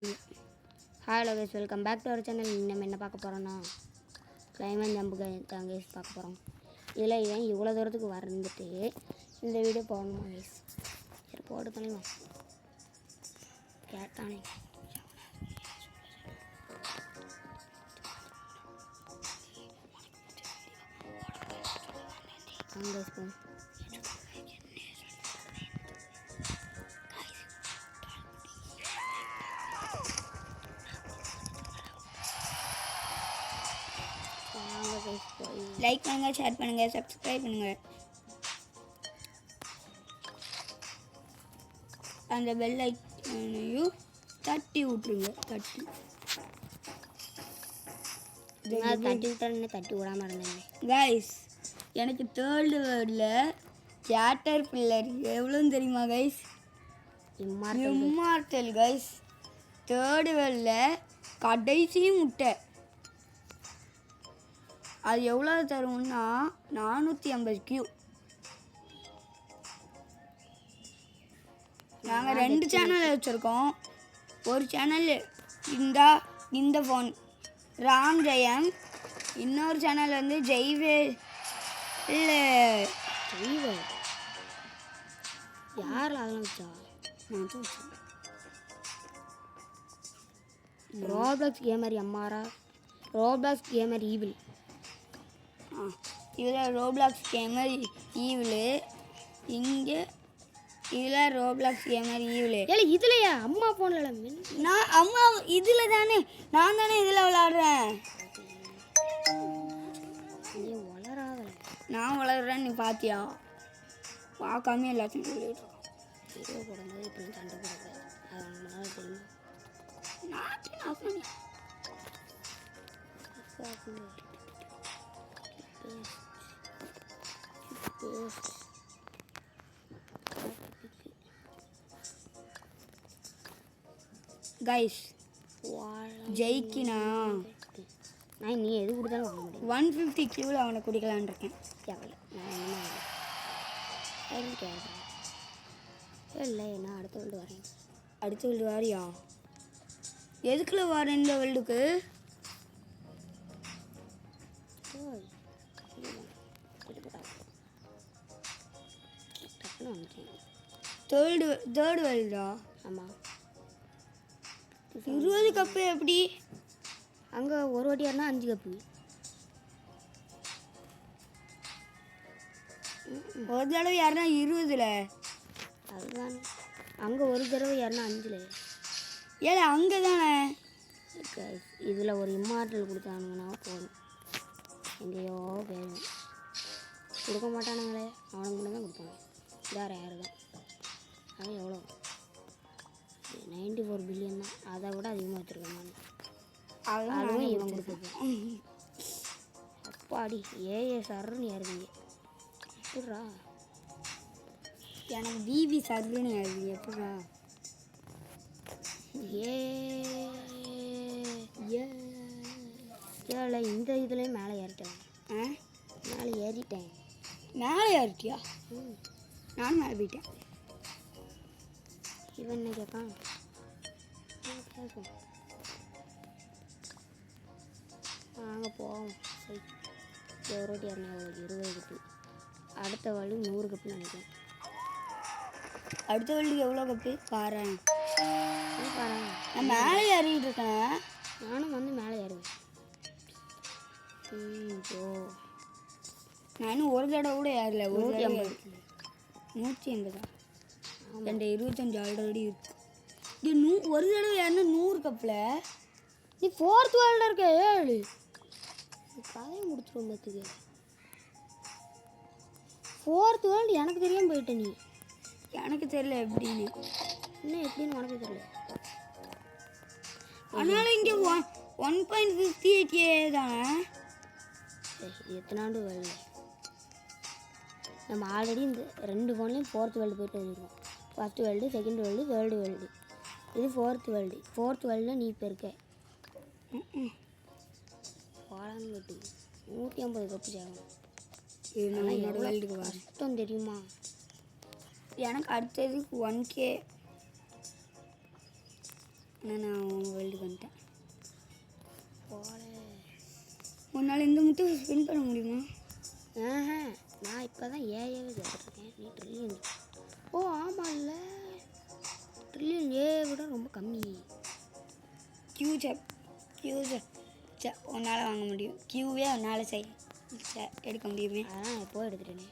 Hello guys, welcome back to our channel. நம்ம என்ன பார்க்க போகிறோன்னா கிளைமேட் ஜம்பு தான் கைஸ் பார்க்க போகிறோம். இதில் இவன் இவ்வளோ தூரத்துக்கு வந்துட்டு இந்த வீடியோ போகணுமா கைஸ்? சரி போட்டு தலைமா கேட்டானே. அங்கே போ லைக் பண்ணுங்க, ஷேர் பண்ணுங்க, சப்ஸ்கிரைப் பண்ணுங்க. அந்த பெல் ஐக்கனையும் தட்டி விட்டுருங்க. தட்டி விட்டான்னு தட்டி விடாமல் இருந்தேன் கைஸ். எனக்கு தேர்டு வேர்டில் கேட்டர் பில்லர் எவ்வளோன்னு தெரியுமா கைஸ்? Immortal guys. தேர்டு வேர்டில் கடைசி முட்டை அது எவ்வளோ தரும்னா 450 கியூ. நாங்கள் 2 சேனல் வச்சுருக்கோம். ஒரு சேனல் இந்த ஃபோன் ராம் ஜெயம், இன்னொரு சேனல் வந்து ஜெய்வேல். யாரில் அதெல்லாம் வச்சா? நான் தான் வச்சேன். ரோப்ளாக்ஸ் கேமர் எம்ஆரா, ரோப்ளாக்ஸ் கேமர் ஈவில். இதில் ரோப்ளாக்ஸ் கேமர் ஈவிலு, இங்கே இதில் ரோப்ளாக்ஸ் கேமர் ஈவிலு. ஏல இதுலையா? அம்மா ஃபோனில் நான் அம்மா இதில் தானே, நான் தானே இதில் விளாடுறேன். நீ வளராத. நான் வளர்றேன், நீ பார்த்தியா? பார்க்காம எல்லாத்தையும் சொல்லிட்டுருக்கோம். வீடியோ போடும்போது இப்படி சண்டை போடக்கூடாது, அது நம்மளால தெரியுமா? கைஸ் ஜெயிக்கினா நான் நீ எது கொடுத்தாலும் வாங்க முடியும். 150 கியூவில் அவனை குடிக்கலான் இருக்கேன். தேவையில்லை, நான் என்ன கேட்குறேன். இல்லை, நான் அடுத்த வேர்ல்டு வரேன். அடுத்த வேர்ல்டு வாரியா? எதுக்குள்ள வரேன் இந்த வேர்ல்டுக்கு? டக்குன்னு வந்துட்டேன். தேர்டு வேர்ல்டா? ஆமாம். 20 கப்பு எப்படி? அங்கே ஒரு வாட்டி யாருன்னா 5 கப்பு. ஒரு தடவை யாருன்னா 20ல். அதுதான் அங்கே ஒரு தடவை யாருன்னா 5ல். ஏல அங்கே தானே. இதில் ஒரு இம்மார்டல் கொடுத்தானுங்கன்னா போதும், எங்கேயோ போயிடும். கொடுக்க மாட்டானுங்களே, அவனுக்கு மட்டும் தான் கொடுப்பாங்க. வேறு யாரு தான்? அது எவ்வளோ? 94 பில்லியன் தான். அதை விட அதிகமாக வச்சுருக்காங்க. அதுவும் இவன் கொடுத்தது. அப்பாடி ஏஎஸ்ஆர்னு ஏறுவீங்க எப்படா? எனக்கு பிபி சர்ன்னு ஏறுவீங்க எப்படா? ஏல இந்த இதுலேயும் மேலே ஏறிட்டேன். மேலே ஏறிட்டேன். மேலே ஏறிட்டியா? நானும் மேலே போயிட்டேன். இவன் என்ன கேட்பான்? கேட்கும். நாங்கள் போவோம். சரி, ஒரு வாட்டி யாருன்னா 20 கப்பு. அடுத்த வேர்ல்டு 100 கப்புன்னு நினைக்கிறேன். அடுத்த வேர்ல்டுக்கு எவ்வளோ கப்பு பாறேன். பாரு, நான் மேலே ஏறிட்டு இருக்கேன். நானும் வந்து மேலே ஏறுவேன். நானும் ஒரு தடவை கூட ஏறல. 180. 180. ரெண்டு 25 ஆல்ரெடி இருக்கு. இது ஒரு தடவை ஏறினா 100 கப்பில். நீ 4th வேர்ல்டில் இருக்க. ஏழு கதையை முடிச்சிருவோம் பார்த்துக்கு. 4th வேர்ல்டு எனக்கு தெரியாமல் போயிட்ட. நீ எனக்கு தெரியல எப்படின்னு. இன்னும் எப்படின்னு உனக்கு தெரியல. அதனால இங்கே 1.58 தானே. எத்தனாண்டு வேர்ல்டு? நம்ம ஆல்ரெடி இந்த 2 ஃபோன்லேயும் 4th வேர்ல்டு போயிட்டு வந்துருக்கோம். First world, second world, third world. இது 4th வேர்ல்டு. 4th வேர்ல்டில் நீ இப்போ இருக்க. பாலான்னு கட்டு 150 கப்பு சேரும். என்னோட வேர்ல்டுக்கு கஷ்டம் தெரியுமா? எனக்கு அடுத்தது 1K நான் வேர்ல்டுக்கு வந்துட்டேன். போல உன்னால் இந்த முட்டை ஸ்பின் பண்ண முடியுமா? நான் இப்போ தான் ஏஏவே கேட்டுருக்கேன். நீ ட்ரில்லியன். ஓ ஆமாம் இல்லை, ட்ரில்லியன் ஏ விட ரொம்ப கம்மி. கியூஜப் உன்னால் வாங்க முடியும். கியூவே உன்னால் எடுக்க முடியுமே. அதான் எப்போ எடுத்துட்டேனே.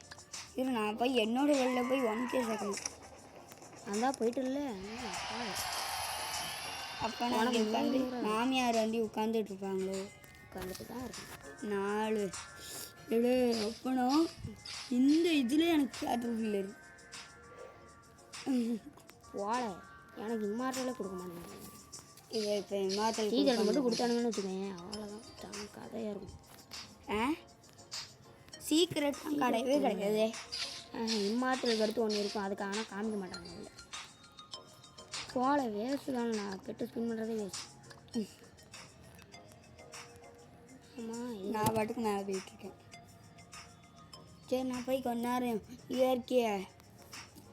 இது நான் போய் என்னோட வெளியில் போய் 1K சேர்க்கணும். அதான் போயிட்டு இல்லை. அப்போ நான் உட்காந்து மாமியார் வந்து உட்காந்துட்டு இருப்பாங்களோ? உட்காந்துட்டு தான் இருக்கும். 4 எடு. அப்போனா இந்த இதில் எனக்கு கேட்டரில் இருக்கு. போல எனக்கு இம்மார்ட்டலே கொடுக்க மாட்டேங்குது. இது இப்போ இம்மார்ட்டல் சீக்கிரம் மட்டும் கொடுத்தானுங்கன்னு வச்சுக்கோங்க, அவ்வளோதான் கதையாக இருக்கும். சீக்கிரட் கிடையவே கிடைக்காது. இம்மார்ட்டலுக்கு அடுத்து ஒன்று இருக்கும், அதுக்கு ஆனால் காமிக்க மாட்டாங்க. அதில் போல வேஸ்ட்டு தானே, நான் பெட்டு ஸ்பின் பண்ணுறதே வேஸ்ட். ஆமாம் நான் பாட்டுக்கு மேலே போயிட்டுருக்கேன். சரி நான் போய் கொஞ்ச நேரம் இயற்கையை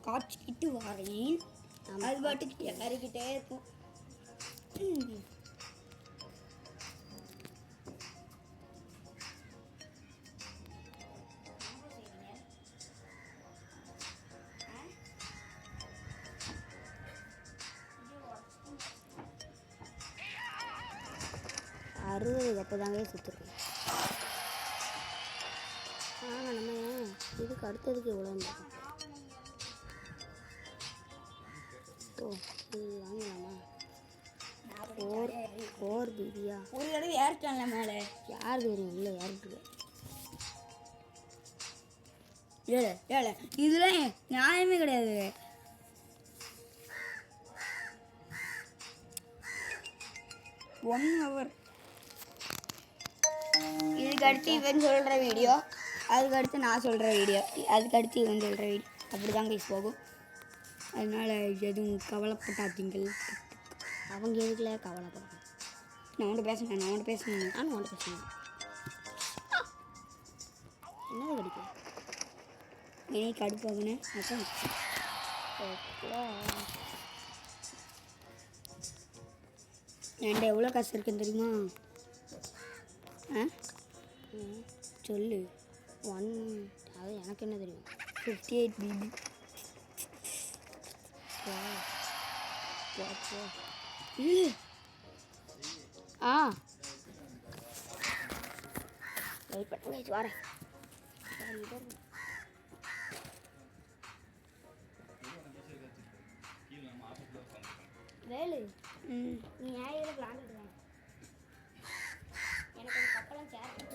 காய்ச்சிக்கிட்டு வரேன். அது பாட்டுக்கு எல்லாருக்கிட்டே இருக்கும். எப்போ தாங்க சுற்றுருக்கேன். நம்ம இதுக்கு அடுத்ததுக்கு எவ்வளோ இருந்திருக்கும்? ஓ இது வாங்கலாமா? 4 பிபியா? ஒரு தடவை ஏறிட்டான்ல மேலே. யாருக்கு தெரியும் இல்லை யாருக்கு? ஏழை இதெல்லாம் நியாயமே கிடையாது. One hour. இதுக்கு அடுத்து இவன் சொல்கிற வீடியோ, அதுக்கு அடுத்து நான் சொல்கிற வீடியோ, அதுக்கு அடுத்து இவன் சொல்கிற வீடியோ, அப்படி தான் கைஸ் போகும். அதனால் எதுவும் கவலைப்பட்டாதீங்கள். அவங்க எதுக்குல கவலைப்படுறேன். நான் உன்ட்ட பேசுனேன். நானும் உன்ட்ட பேசுனேன். என்னது கிடைக்கும்? நீ கடுப்பாகுனேன். அப்புறம் என்கிட்ட எவ்வளோ காசு இருக்குன்னு தெரியுமா? சொல்லு. 1 அது எனக்கு என்ன தெரியும்? 58 பிபி. வெயிட் பண்ணி வரேன். வேலு நீ ஏன் விளாண்டுட்டு வாங்க. எனக்கு அந்த கப்பெல்லாம் சேர்.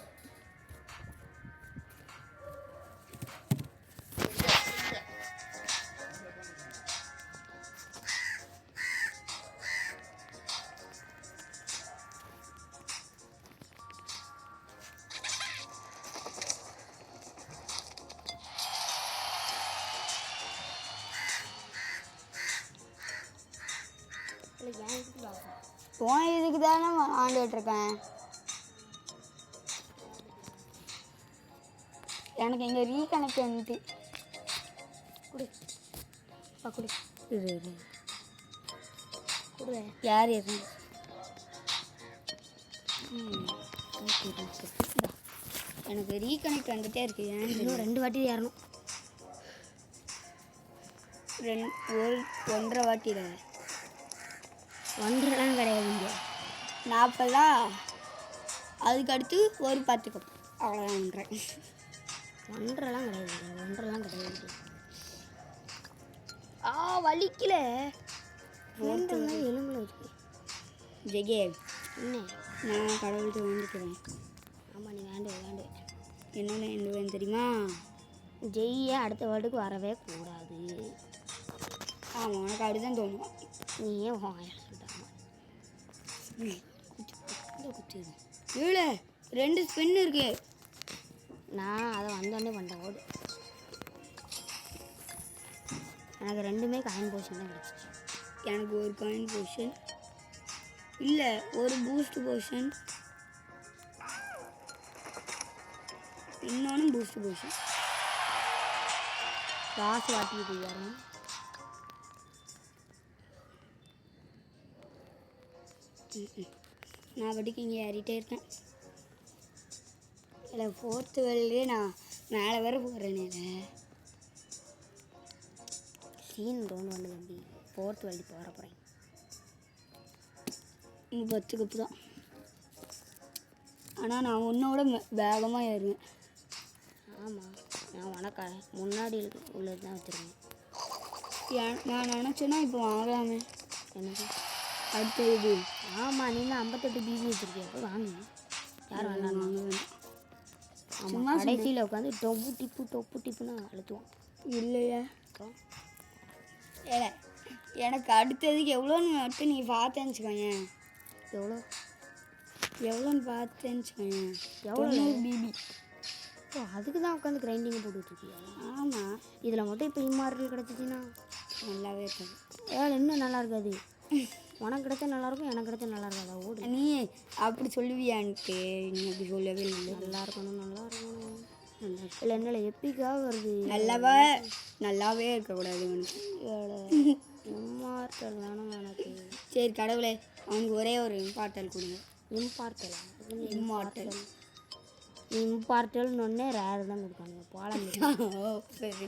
போன இதுக்கு தானே ஆண்டுகிட்ருக்கேன். எனக்கு இங்கே ரீகனெக்ட் வந்துட்டு கொடு யார் இருக்கு? எனக்கு ரீகனெக்ட் வந்துட்டே இருக்கு. ஏன் இன்னும் 2 வாட்டி ஏறணும். 1.5 வாட்டியில் 1.5 கிடையாது. இங்கே 40. அதுக்கு அடுத்து ஒரு 10 கப் அவ்வளோதான். 1.5 கிடையாது. வலிக்கல. எலும்புல வச்சு ஜெகே என்ன நான் கடவுள்கிட்ட வந்துக்கிறேன். ஆமாம் நீ வேண்டு என்னென்ன வேணும் தெரியுமா? ஜெய்யை அடுத்த வேர்டுக்கு வரவே கூடாது. ஆமாம் உனக்கு அப்படிதான் தோணும். நீ ஏன் சொல்லிட்டாங்க இவ்வளோ 2 ஸ்பின் இருக்கு. நான் அதை வந்தோடனே பண்ணிட்டேன். ஓடு எனக்கு 2மே காயின் போர்ஷன் தான் கிடச்சிச்சு. எனக்கு ஒரு காயின் போர்ஷன் இல்லை, ஒரு பூஸ்ட் போர்ஷன், இன்னொன்று பூஸ்ட் போர்ஷன். காசு வாட்டிட்டு வரணும். நான் படிக்க இங்கே ஏறிட்டே இருக்கேன். இல்லை 4th வேர்ல்டே நான் மேலே வேற போகிறேன். சீன் ரவுண்ட் வந்து தம்பி 4th வேர்ல்டு இப்போ வர போகிறேன். இன்னும் 10 கப்பு தான். ஆனால் நான் உன்னோட வேகமாக ஏறுவேன். ஆமாம், நான் உனக்கு முன்னாடி உள்ளது தான் வச்சுருக்கேன். நான் நினச்சேன்னா இப்போ வாங்கலாமே. எனக்கு அடுத்தது ஆமாம், நீ தான் 58 பிபி வச்சுருக்கியா? அப்போ வாங்க. யார் வேண்டாம் வாங்க. ஆமாம், கடைசியில் உட்காந்து டொப்பு டிப்புன்னு அழுத்துவோம். இல்லையா? அப்புறம் ஏல எனக்கு அடுத்ததுக்கு எவ்வளோன்னு மட்டும் நீ பார்த்தேன்னு வச்சுக்கோங்க. எவ்வளோன்னு பார்த்தேன்னு வச்சுக்கோங்க. எவ்வளோ பிபி? ஓ, அதுக்கு தான் உட்காந்து கிரைண்டிங்கை போட்டுட்ருக்கியா? ஆமாம். இதில் மட்டும் இப்போ இம்மார்டல் கிடச்சிச்சின்னா நல்லாவே இருக்காது. இன்னும் நல்லா இருக்காது. உனக்கு கிடைச்சா நல்லாயிருக்கும், எனக்கு கிடைச்சா நல்லா இருக்காதா? ஓடு. நீ அப்படி சொல்லுவியான்ட்டு நீ அப்படி சொல்லவே இல்லை. நல்லா இருக்கணும் இல்லை என்னால எப்பிக்காக வருது. நல்லாவே இருக்கக்கூடாது உனக்கு. இம்மார்டல் வேணும் எனக்கு. சரி கடவுளே, அவனுக்கு ஒரே ஒரு இம்பார்ட்டல் கொடுங்க. இம்பார்ட்டலா? இம்மார்ட்டல் ஒன்றே ரேர் தான் கொடுப்பாங்க. பாலம் சரி.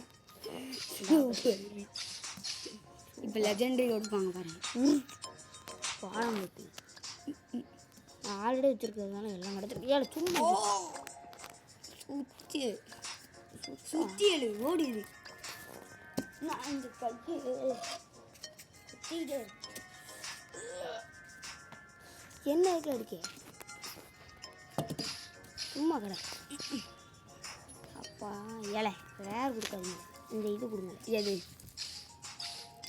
இப்போ லெஜெண்டரி கொடுப்பாங்க பாருங்க. பாலம் வெட்டி ஆல்ரெடி வச்சுருக்கிறதுனால எல்லாம் கிடச்சிருக்கு. சும்மா சுற்றி எழு ஓடிடு. நான் இந்த கையை என்ன இருக்குல இருக்கே சும்மா கடை. அப்பா ஏழை ரேர் கொடுக்காதீங்க, இந்த இது கொடுங்க. எது?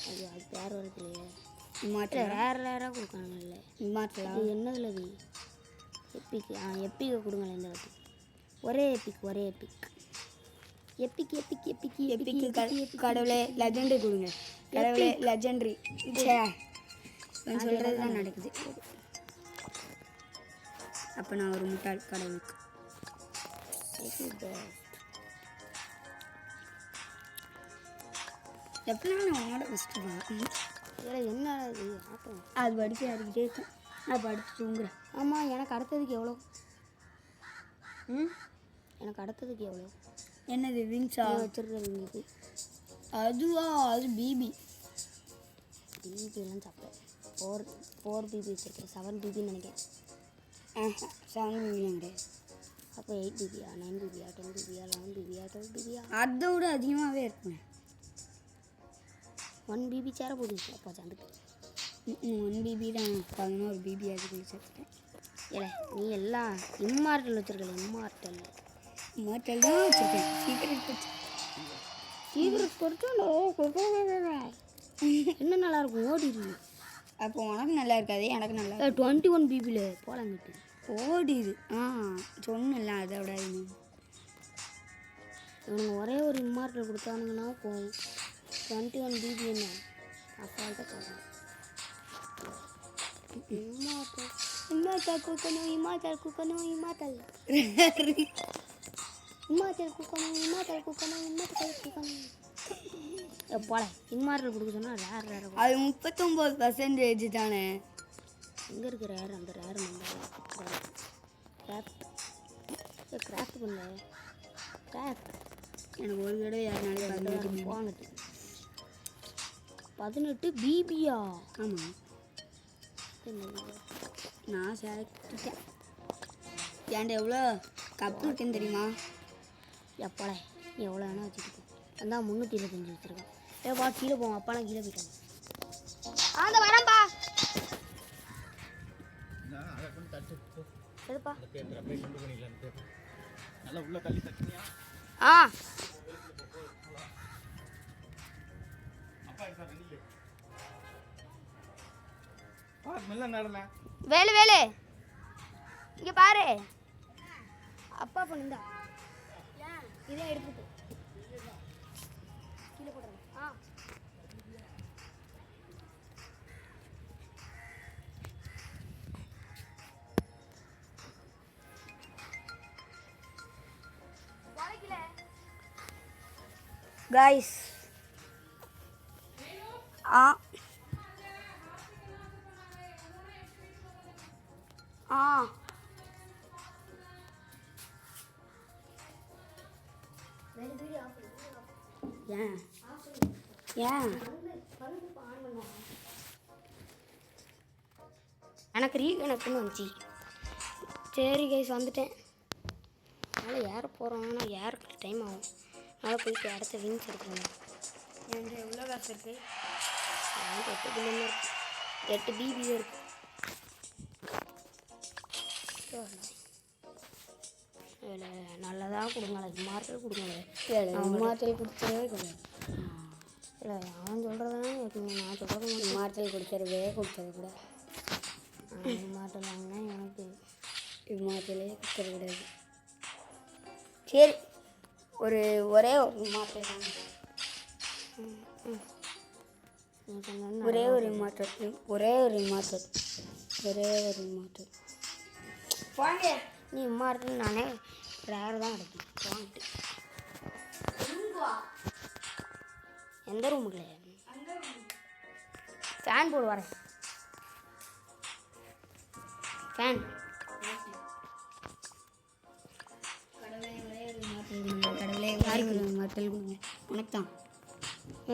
அது பேர் வருது இல்லையா? இம்மார்ட்டல் ரேராக கொடுக்காங்க. இல்லை இம்மார்ட்டலா? இது என்னதில் அது? எப்பிக்கு. எப்பிக்கை கொடுங்களேன் இந்த வாட்டி. ஒரே எப்பிக். கடவுளே லெஜெண்டரி கொடுங்க. கடவுளே லெஜெண்டரி. நான் சொல்கிறது தான் நடக்குது. அப்போ நான் ஒரு முட்டாள் கடவுளுக்கு. எப்படின்னா நான் உன்னோட பெஸ்ட்டு. என்ன அது ஆட்டம்? அது படிக்க அறிக்கிட்டே இருக்கும். நான் படித்து தூங்குறேன். ஆமாம், எனக்கு அடுத்ததுக்கு எவ்வளோ? எனக்கு அடுத்ததுக்கு எவ்வளோ? என்னது விங்ஸா வச்சுருக்கேன்? இது அதுவா? அது பிபிலாம் சாப்பிட்டேன். 4 பிபி வச்சுருக்கேன். 7 பிபின்னு நினைக்கிறேன். 7 பிபிலாம் கிடையாது. அப்போ 8 பிபியா, 9 பிபியா, 10 பிபியா, 11 பிபியா, 12 பிபியா? அதை விட அதிகமாகவே இருக்குங்க. 1 பிபி சேர போட்டுச்சு அப்பா சாண்டுக்கு. 1 பிபி தான். 11 பிபி அதுக்குள்ளே சேர்த்துட்டேன். ஏல நீ எல்லாம் இம்மார்ட்டல் வச்சுருக்கல? இம்மார்ட்டல் தான் வச்சுருக்கேன். சீக்கிரம் கொடுத்தா என்ன நல்லாயிருக்கும்? ஓடிடு. அப்போ உனக்கு நல்லா இருக்காது, எனக்கு நல்லா 21 பிபியில் போலாங்கிட்டு ஓடிது. சொன்னல அதை விட இவனுங்க ஒரே ஒரு இம்மார்ட்டல் கொடுத்தானுங்கன்னா போகும். 21 பிபி என்ன அசால்ட்டாக போகிறேன். இம்மார்ட்டல் குக்கணும். போல இம்மார்ட்டல் கொடுக்க சொன்னால் ரேர். அது 39% தானே. எங்கே இருக்கு ரேர்? அந்த ரேர் கிராஃப்ட் பண்ணல. கிராஃப்ட் எனக்கு ஒரு தடவை யாருனாலும் வாங்கிட்டு 18 பிபியா? ஆமாம், நான் சேர்த்துட்டேன். ஏன்டா எவ்வளோ கப்பு இருக்குன்னு தெரியுமா? எப்போல நீ எவ்வளோ வேணா வச்சுக்கிட்டேன். அதான் 325 வச்சுருக்கேன். ஏப்பா கீழே போவோம். அப்பாலாம் கீழே போயிட்டாங்க. அந்த வரேன்ப்பா. சரிப்பா. வேலு இங்கே பாரு. அப்பா பண்ணுந்தா இதே எடுத்துட்டு கீழே போடுறேன். கைஸ் ஆ ஏன் ஏன் எனக்கு ரீகனெக்ட்னு வந்துச்சு. சரி கைஸ் வந்துட்டேன். அதனால் ஏற போகிறோம். ஆனால் ஏறக்கு டைம் ஆகும். அதனால் போயிட்டு அடுத்த விங்ஸ் எடுக்கணும். என்கிட்ட எவ்வளோ காசு இருக்குது? எனக்கு 8 பில்லியன் இருக்குது. 8 பிபி இருக்குது. நல்லதாக கொடுங்களே, மார்க்கெட் கொடுங்களே. மாற்றல் கொடுத்துடவே கிடையாது. இல்லை அவன் சொல்கிறதானே இருக்குங்க. நான் சொல்கிறது மாற்றல் கொடுத்துடவே கொடுத்தது கூட. மாற்றல் வாங்கினா எனக்கு மாற்றலே கொடுத்தது கிடையாது. சரி ஒரே ஒரு மாற்றல் தாங்க. ஒரே ஒரு மாற்றல் வாங்க. நீ மாற்றல் நானே ரேர் தான் கிடைக்கும். வாங்கிட்டு எந்த ரூமுக்குள்ள ஃபேன் போடு வரேன். ஃபேன் கடவுளே மாற்றல் கொடுங்க. உனக்கு தான்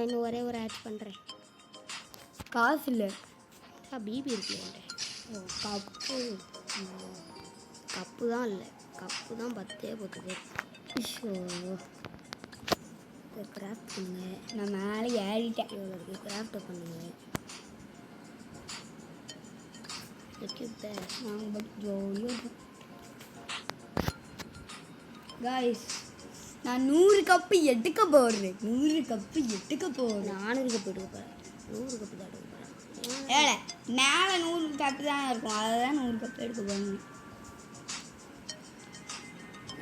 இன்னும் ஒரே ஒரு ஆட் பண்ணுறேன். காசு இல்லை. பிபி இருக்குல்ல என்கிட்ட. கப்பு தான் இல்லை. கப்பு தான் 10 பேர். கிராஃப்ட் பண்ணுங்க. நான் மேலே ஏறிட்டேன். இவ்வளோ இருக்குது. கிராஃப்டை பண்ணுங்க. நாங்கள் ஜோலியாக காய்ஸ், நான் 100 கப்பு எடுக்க போடுறேன். 100 கப்பு எடுக்க போடுறேன். 400 கப்பு எடுக்க போகிறேன். 100 கப்பு தான் எடுக்க போகிறேன். ஏழை மேலே 100 கப்பு தான் இருக்கும். அதை தான் 100 கப்பு எடுக்க போகிறேன்.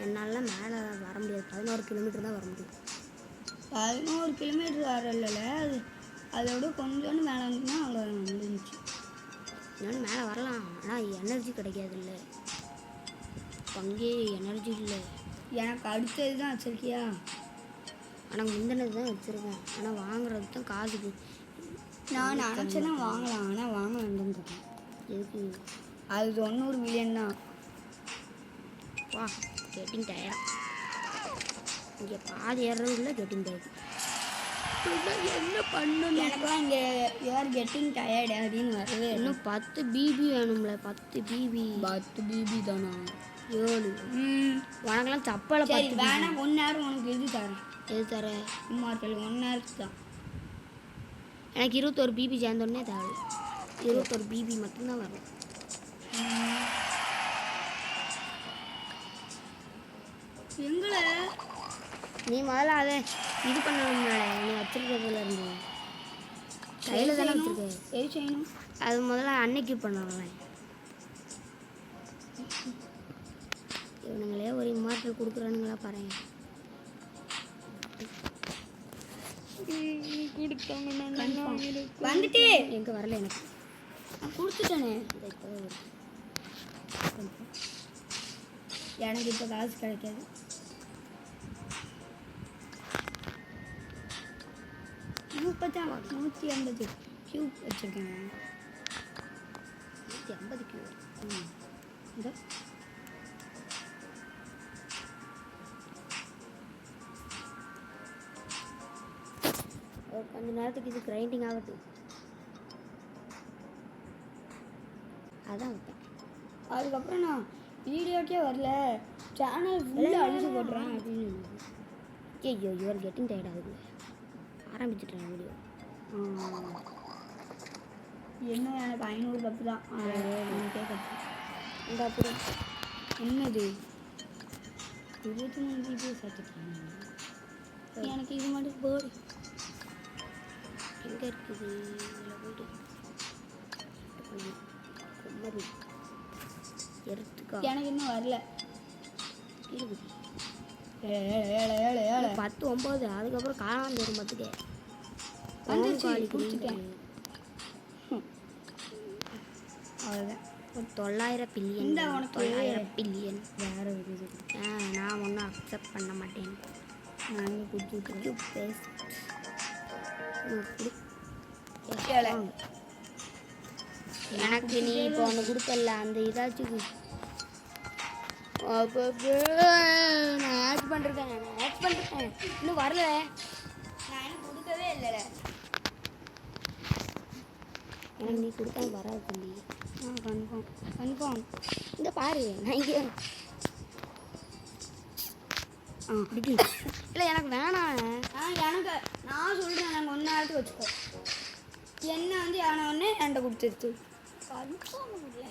என்னால் மேலே வர முடியாது. 11 கிலோமீட்டர் தான் வர முடியும். 11 கிலோமீட்டர் வரல. அதோட கொஞ்சோண்டு மேலே வந்துன்னா அவ்வளோ வந்துருந்துச்சு. இன்னொன்று மேலே வரலாம். ஆனால் எனர்ஜி கிடைக்காது. இல்லை அங்கே எனர்ஜி இல்லை. எனக்கு அடுத்தது தான் வச்சுருக்கியா? ஆனால் முந்தினது தான் வச்சுருக்கேன். ஆனால் வாங்குறது தான் காசுக்கு. நான் நினச்சேன்னா வாங்கலாம். ஆனால் வாங்க வேண்டாம்னு. எதுக்கு? அது 90 மில்லியன் தான். வா கெட்டிங் டயர்டா. இங்கே பாதி ஏறதுக்குள்ள கெட்டிங் டயர்டு. என்ன பண்ணணும்? எனக்குலாம் இங்கே யூஆர் கெட்டிங் டயர்டு அப்படின்னு வரவே. இன்னும் 10 பிபி வேணும்ல. 10 பிபி தானா? 7. உனக்கெல்லாம் சப்பலை 10 வேணாம். 1 நேரம் உனக்கு எது தரேன்? எது தர? இம்மார்ட்டல் 1 நேரத்துக்கு தான். எனக்கு 21 பிபி சேர்ந்தோடனே தேவை. 21 பிபி மட்டும்தான் வரும். எங்களை நீ முதல்ல அதை இது பண்ணணும்னால நீ வச்சிருக்கிறதுல இருந்து கையில் தானே வச்சுருக்க. எது செய்யணும்? அது முதல்ல அன்னைக்கு பண்ணலாம். இவனுங்களே ஒரு இம்மார்ட்டல் கொடுக்குறானுங்களா பாருங்க. வந்துட்டு எங்கே வரல. எனக்கு நான் கொடுத்துட்டேனே. எனக்கு இப்போ காசு கிடைக்காது. இப்போதான் 150 கியூப் வச்சுருக்கேன். 150 கியூப். இந்த கொஞ்ச நேரத்துக்கு இது கிரைண்டிங் ஆகட்டும். அதான் வைப்பேன். அதுக்கப்புறம் நான் வீடியோக்கே வரல, சேனல் ஃபுல்லாக அழிச்சு போட்டுறேன் அப்படின்னு. ஐயோ யூஆர் கெட்டிங் டயர்ட் ஆகுது. ஆரம்பிச்சுட்டேன் வீடியோ. இன்னும் எனக்கு 500 கப்பு தான். எனக்கே கப்பு. இந்த அப்படி என்னது 23 ஜிபி சேர்த்துட்டேன். எனக்கு இது மட்டும் போடு. எங்கே இருக்குது? இதில் போய்ட்டு கும்மரி எடுத்துக்கா. எனக்கு இன்னும் வரல. இருக்குது 7 10 9. அதுக்கப்புறம் காலம் தரும் 10. வந்துச்சு கொடுத்துட்டேன். அவ்வளோதான். ஒரு 900 பில்லியன். இந்த உனக்கு 900 பில்லியன் வேறு இருக்குது. நான் ஒன்றும் அக்செப்ட் பண்ண மாட்டேன். நாங்கள் கொடுத்துட்டு பேச எனக்கு நீ இப்போ ஒன்று கொடுக்கல அந்த இதாச்சும் நான் ஆட் பண்ணிருக்கேன் இன்னும் வரல. நான் இன்னும் கொடுக்கவே இல்லைல்ல. எனக்கு நீ கொடுத்தா வராது தம்பி. கன்ஃபார்ம். இந்த பாரு நான் இங்கே இல்லை எனக்கு வேணாம். எனக்கு நான் சொல்கிறேன், எனக்கு ஒன்று நேரத்துக்கு வச்சுக்கோ. என்ன வந்து யானை என்கிட்ட கொடுத்துருச்சு. கன்ஃபார்ம் இல்லை.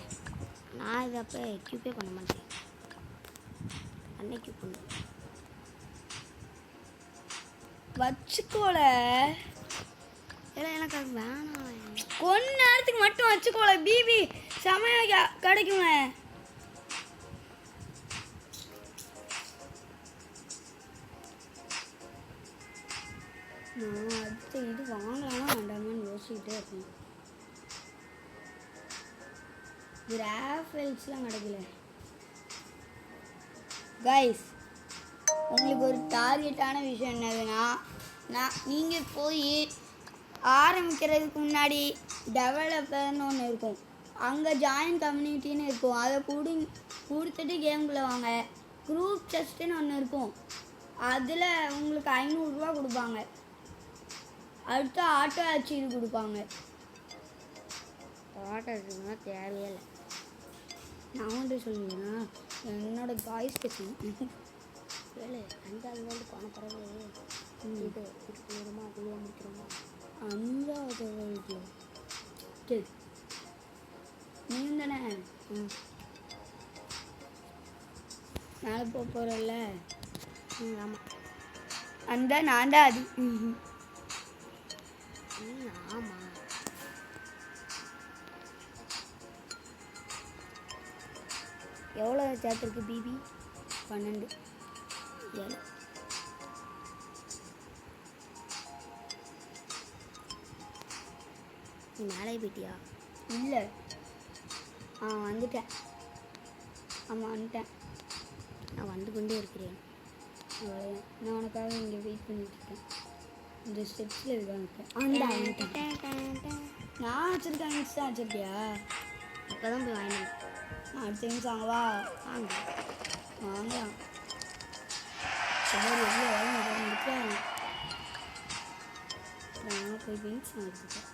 நான் இதை அப்போ கியூப்பே பண்ண மாட்டேன். அன்னைக்கு பண்ணு வச்சுக்கோல. இல்லை எனக்கு அது வேணாம். கொஞ்ச நேரத்துக்கு மட்டும் வச்சுக்கோல. பிபி செமையா கிடைக்குங்க. நான் அடுத்து இது வாங்கலாமா வேண்டாமான்னு யோசிச்சுக்கிட்டே இருக்கேன். கிராஃபெல்ஸ்லாம் கிடைக்கல. கைஸ், உங்களுக்கு ஒரு டார்கெட்டான விஷயம் என்னதுன்னா, நீங்கள் போய் ஆரம்பிக்கிறதுக்கு முன்னாடி டெவலப்பர்னு ஒன்று இருக்கும். அங்கே ஜாயின் கம்யூனிட்டின்னு இருக்கும். அதை கொடுத்துட்டு கேமுக்குள்ளே வாங்க. குரூப் செஸ்ட்டுன்னு ஒன்று இருக்கும். அதில் உங்களுக்கு 500 ரூபா கொடுப்பாங்க. அடுத்து ஆட்டோ அச்சீவ் கொடுப்பாங்க. ஆட்டோ இருக்குன்னா தேவையே இல்லை. நான் வந்து சொல்லுவேன்னா என்னோட பாய்ஸ் கட்சி வேலை 5வது வேர்ல்டு போன பிறகு இது முடிக்கிறோமா குழுவாக முடிக்கிறோமா 5வது வேர்ல்டு சரி நீயும் தானே மேலே போக போகிறல்ல. ஆமாம் அந்த நான் தான் அது. ஆமாம் எவ்வளோ சேர்த்துருக்கு பிபி? 12 7 நீ மேலே போயிட்டியா? இல்லை வந்துட்டேன். ஆமாம் வந்துட்டேன். நான் வந்து கொண்டே இருக்கிறேன். அவ்வளோதான். நான் உனக்காக இங்கே வெயிட் பண்ணிட்டுருக்கேன். இந்த ஸ்டெப்ஸில் இருக்காங்க. நான் வச்சுருக்கேன். மிக்ஸ் தான் வச்சுருக்கியா? இப்போ தான் போய் வாங்கினேன். நான் அடுத்த மிக்ஸ் வாங்கவா? வாங்கலாம். எவ்வளோ இருக்கேன். நான் போய் மிக்ஸ் வாங்கிட்டேன்.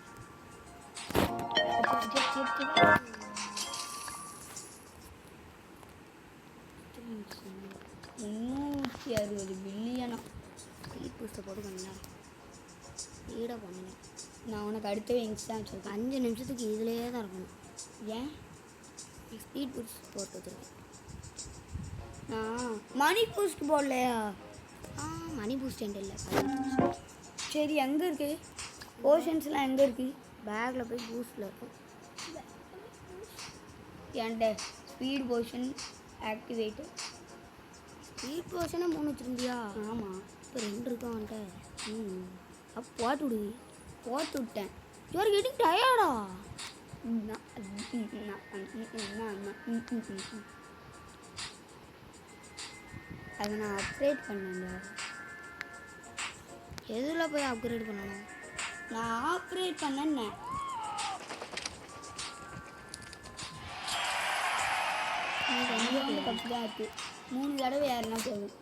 360 பில்லியனா ஸ்பீட் பூஸ்ட்டை போட்டு பண்ணேன். ஸ்பீடாக பண்ணேன். நான் உனக்கு அடுத்த விங்ஸ் தான் வச்சுருக்கேன். 5 நிமிஷத்துக்கு இதிலேயே தான் இருக்கணும். ஏன் ஸ்பீட் பூஸ்ட் போட்டு வச்சுருக்கேன். மணி பூஸ்ட் போடலையா? மணி பூஸ்ட் என்கிட்ட இல்லை. சரி எங்கே இருக்குது? போர்ஷன்ஸ்லாம் எங்கே இருக்குது? பேக்கில் போய் பூஸ்டில் இருக்கும். என்கிட்ட ஸ்பீட் போர்ஷன் ஆக்டிவேட்டு. ஸ்பீட் போர்ஷனே 3 வச்சுருந்தியா? ஆமாம். இப்போ 2 இருக்கும் அவன்கிட்ட. அப்போ போட்டு விடு. போட்டு விட்டேன். யூஆர் கெட்டிங் டயர்டா? அதை நான் அப்கிரேட் பண்ணேங்க. எதில் போய் அப்கிரேட் பண்ணணும்? நான் ஆப்ரேட் பண்ணேன். கப்பு தான் இருக்குது. 3 தடவை யாருன்னா போதும்.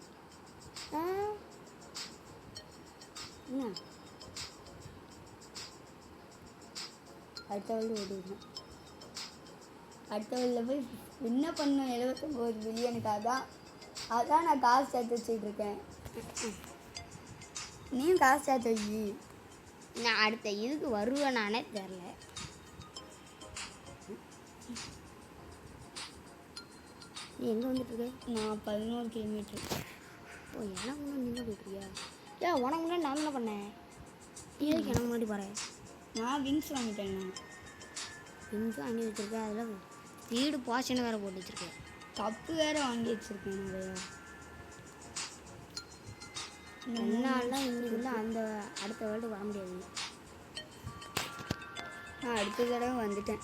என்ன அடுத்த வேர்ல்டு ஓடிடுவேன். அடுத்த வேர்ல்டில் போய் என்ன பண்ணணும்? 79 பில்லியனுக்கு. அதான் நான் காசு சேர்த்து வச்சுட்ருக்கேன். நீயும் காசு சேர்த்து வச்சு. நான் அடுத்த இதுக்கு வருவேன் நானே தெரில. நீ எங்கே வந்துட்டுருக்க? நான் 11 கிலோமீட்டர். ஓ எனக்கு முன்னாடி நின்று போயிட்டுருக்கியா? ஏன் உனக்கு முன்னாடி நான் என்ன பண்ணேன்? இதுக்கு எனக்கு முன்னாடி போகிறேன். நான் விங்ஸ் வாங்கிட்டேன். விங்ஸும் வாங்கி வச்சுருக்கேன். அதில் வீடு பாஷனை வேறு போட்டு வச்சுருக்கேன். கப்பு வேறு வாங்கி வச்சுருக்கேன் நிறையா. 2 நாள் தான் இன்னைக்குள்ள அந்த அடுத்த வேர்ல்டு வர முடியாது. நான் அடுத்த தடவை வந்துட்டேன்.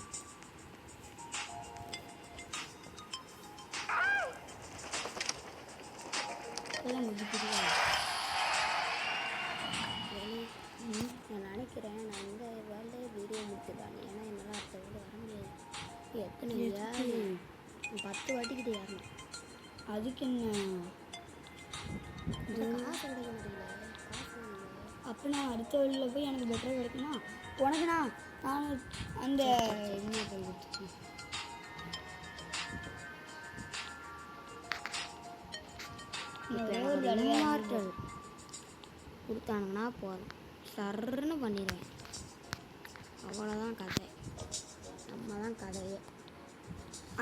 நான் நினைக்கிறேன் நான் இந்த வேர்ல்டு வீடியோ முடிச்சுட்டாங்க. ஏன்னா என்னால் அடுத்த வேர்ல்டு வர முடியாது. 10 வாட்டிக்கிட்ட ஏறணும். அதுக்கு என்ன காசு கிடைக்க மாட்டேங்குது. அப்போ நான் அடுத்த வழியில் போய் எனக்கு பெட்டராக கிடைக்குமா? உனக்கு நான் அந்த என்ன போய் கொடுத்துருக்கேன். மார்க்கல் கொடுத்தானுங்கன்னா போதும், சர்ன்னு பண்ணிடுவேன். அவ்வளோதான் கதை. நம்ம தான் கதையே.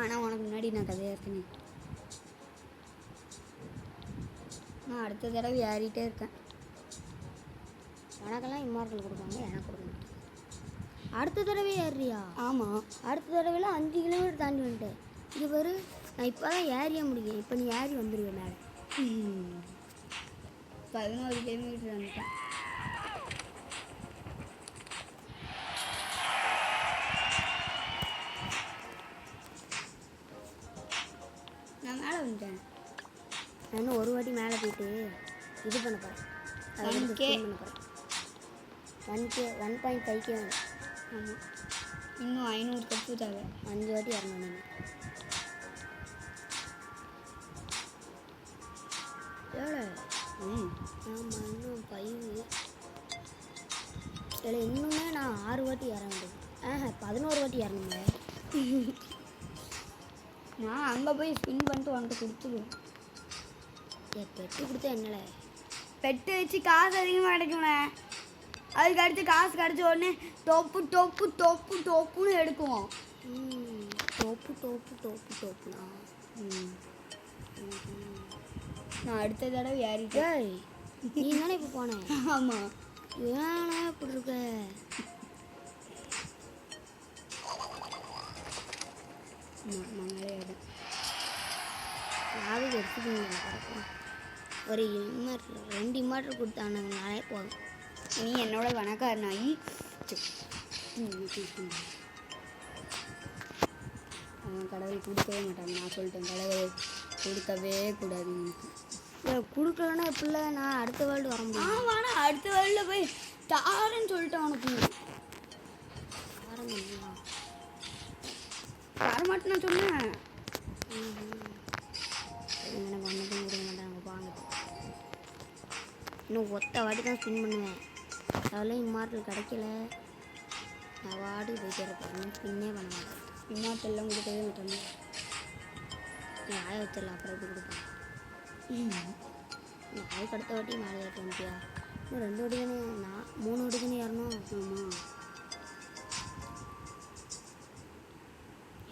ஆனால் உனக்கு முன்னாடி நான் கதையாக இருக்கேனே. நான் அடுத்த தடவை ஏறிட்டே இருக்கேன். உனக்கெல்லாம் இம்மார்க்கல் கொடுப்பாங்க, எனக்கு கொடுக்க மாட்டேன். அடுத்த தடவை ஏறியா? ஆமாம், அடுத்த தடவைலாம் 5 கிலோமீட்டர் தாண்டி வந்துட்டேன். இது வரு நான் இப்போ தான் ஏறிய முடியும். இப்போ நீ ஏறி வந்துடுவேன் மேலே. 11 கிலோமீட்டர் வந்துட்டேன். நான் மேலே வந்துட்டேன். நான் இன்னும் ஒரு வாட்டி மேலே போயிட்டு இது பண்ண போகிறேன். 1K பண்ண போகிறேன். 1K 1.5K வேணும். ஆமாம், இன்னும் 500 கப்பு தேவை. 5 வாட்டி ஏறணும் நீங்கள். எவ்வளோ? ஆமாம், இன்னும் 5. இல்லை, இன்னுமே நான் 6 வாட்டி ஏற வேண்டியது. 11 வாட்டி ஏறணுங்க. நான் அங்கே போய் ஸ்பின் பண்ணிட்டு உன்கிட்ட கொடுத்துருவேன். பெட்டு கொடுத்தா என்னல? பெட்டு வச்சு காசு அதிகமாக கிடைக்கும்ண்ணே. அதுக்கு அடுத்து காசு கிடச்ச உடனே டொப்பு டொப்பு டொப்பு டொப்புன்னு எடுக்குவோம். டோப்பு டோப்பு டோப்பு டோப்புனா நான் அடுத்த தடவை ஏறிட்டேன். நீ தானே இப்போ போனேன்? ஆமாம். ஏன்னா இப்படி இருக்க? மேலே ஏறேன். அது எடுத்துக்கோங்க. ஒரு இன்வெர்டர் 2 இன்வெர்டர் கொடுத்தானுங்கனாலே போதும். நீ என்னோட வணக்காரனாகி அவன் கடவுள் கொடுக்கவே மாட்டாங்க. நான் சொல்லிட்டேன், கடவுள் கொடுக்கவே கூடாது. கொடுக்கலன்னா எப்படில நான் அடுத்த வேர்ல்டு வர முடியும்? ஆமாண்ணா, அடுத்த வேர்ல்டில் போய் தாரன்னு சொல்லிட்டேன். உனக்கு வரமாட்டேன்னு நான் சொன்னேன். எனக்கு ஒன்றுக்கும் கொடுக்க மாட்டாங்க. வாங்க, இன்னும் ஒத்த வாட்டி தான் ஸ்பின் பண்ணுவேன். அதெல்லாம் இம்மார்ட்டல் கிடைக்கல. நான் வாடி போயிட்டு இருப்பேன். ஸ்பின்னே பண்ண மாட்டேன். இம்மார்ட்டெல்லாம் கொடுக்கவே மாட்டாங்க. நீ ஆய வச்சிடலாம், அப்புறம் எப்படி கொடுப்பேன்? நீ அதுக்கு அடுத்த வாட்டி மேலே ஏற்ற முடியா? இன்னும் 2 வாட்டி தானே, நான் 3 வாட்டி தானே ஏறணும். ஆமாம்.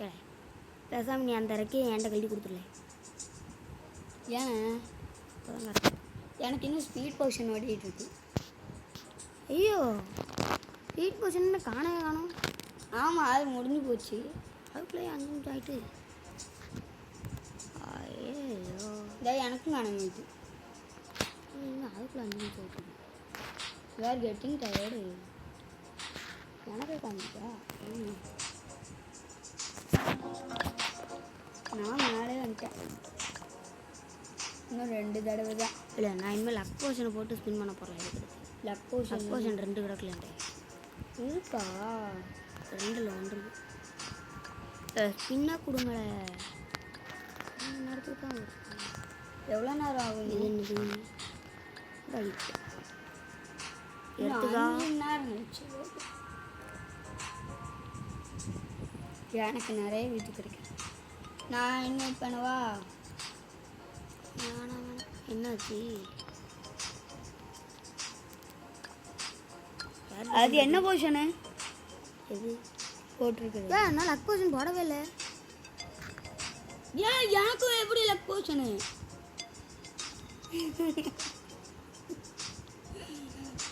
ஏ பேசாமல் நீ அந்த இறக்கி என்கிட்ட கழட்டி கொடுத்துடல. ஏன்? அப்போதான் கரெக்டாக. எனக்கு இன்னும் ஸ்பீட் பொசிஷன் ஓடிட்டு இருக்கு. ஐயோ, ஸ்பீட் பொசிஷன் காணவே காணும். ஆமாம், அது முடிஞ்சு போச்சு. அதுக்குள்ளே 5 நிமிஷம் ஆகிட்டு. ஐயோ, இதோ எனக்கும் காணாம. இன்னும் அதுக்குள்ளே 5 நிமிஷம் ஆகிட்டு. வேறு கெட்டிங் டயர்டு. எனக்கே காமிச்சா? நான் மேலே வந்துட்டேன். இன்னும் 2 தடவை தான். இல்லை, நான் இனிமேல் லக் போர்ஷனை போட்டு ஸ்பின் பண்ண போகிறேன். இருக்குது லக் போர்ஷன் 2 கிடக்கலன்ட்டு இருக்கா? 2ல் 1 இருக்கு. ஸ்பின்னாக கொடுங்களே. நேரத்துக்கு தான் எவ்வளோ நேரம் ஆகும்? இது என்னது? எடுத்துக்கா. 5 நேரம் ஆயிடுச்சு. எனக்கு நிறைய வீட்டு கிடைக்கும். நான் இன்வைட் பண்ணவா? என்னாச்சு? அது என்ன பொசிஷனு? எது போட்டிருக்குது? ஏன் நான் லக் பொசிஷன் போடவே இல்லை. ஏன் எனக்கும் எப்படி லக் பொசிஷனு?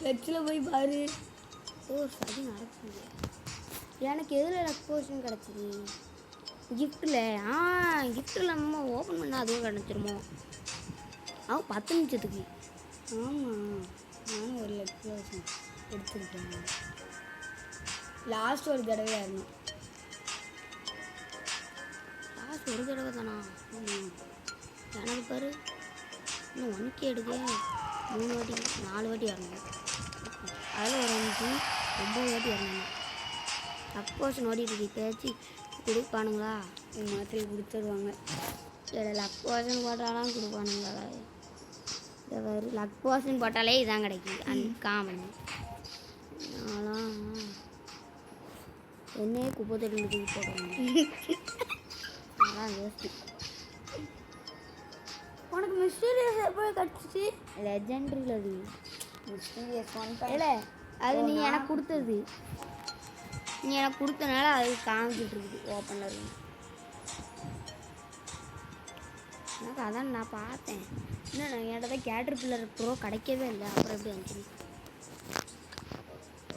வெச்சில் போய் பாரு. ஓ, சரி நடக்குது. எனக்கு எதில் லக் பொசிஷன் கிடச்சிது? கிஃப்ட்டில். கிஃப்ட்டில் நம்ம ஓப்பன் பண்ணால் அதுவும் கிடச்சிருமோ? 10 நிமிஷத்துக்கு. ஆமாம், நானும் ஒரு லக் பொசிஷன் எடுத்துருக்கேன். லாஸ்ட் ஒரு தடவை ஆகணும். லாஸ்ட் ஒரு தடவை தானா? எனக்கு பாரு, இன்னும் 1K எடுக்க 3 வாட்டி 4 வாட்டி இறங்கணும். அதில் ஒரு 5 9 வாட்டி இறங்கணும். லக் பொசிஷன் ஓடிட்டு இப்போயாச்சும் கொடுப்பானுங்களா? மாற்றி கொடுத்துருவாங்க. இதில் லக் போர்ஷன் போட்டாலாம் கொடுப்பானுங்களா? இதை வேறு லக் போர்ஷன் போட்டாலே இதான் கிடைக்குது அன்காமன். நான்லாம் என்னையே குப்பை தொட்டில் தூக்கி போடுவாங்க. அதான் வேஸ்ட்டு. உனக்கு மிஸ்டீரியஸ் எப்போ கிடச்சிச்சு? லெஜெண்டரியில் அது மிஸ்டீரியஸ் இல்லை, அது நீ எனக்கு கொடுத்தது. நீ எனக்கு கொடுத்தனால அது காமிச்சிட்டு இருக்குது ஓப்பனில் இருக்கு. எனக்கு அதான் நான் பார்த்தேன். இன்னும் நான் என்கிட்ட தான் கேட்டர்பில்லர் ப்ரோ கிடைக்கவே இல்லை. அப்புறம் எப்படி வந்துச்சு?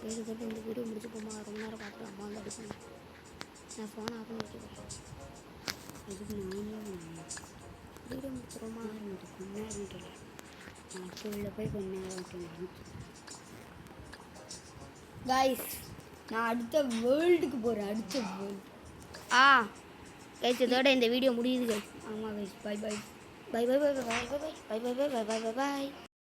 கேட்டு இந்த வீடியோ முடிச்சு போமா ரொம்ப நேரம் பார்த்து அம்மா வந்து அடிக்கணும். நான் ஃபோன் ஆஃப் பண்ணி வைக்கிறேன். இதுக்கு நானே வீடியோ முடிச்சிருமா? கொஞ்ச நேரம் இல்லை, நான் ஸ்கூலில் போய் கொஞ்ச நேரம் கைஸ். நான் அடுத்த வேர்ல்டுக்கு போகிறேன். அடுத்த வேர்ல்டு. கைஸ் இதோட இந்த வீடியோ முடியுது கைஸ். ஆமாம் guys. Bye bye bye bye bye bye bye bye bye bye bye bye bye by.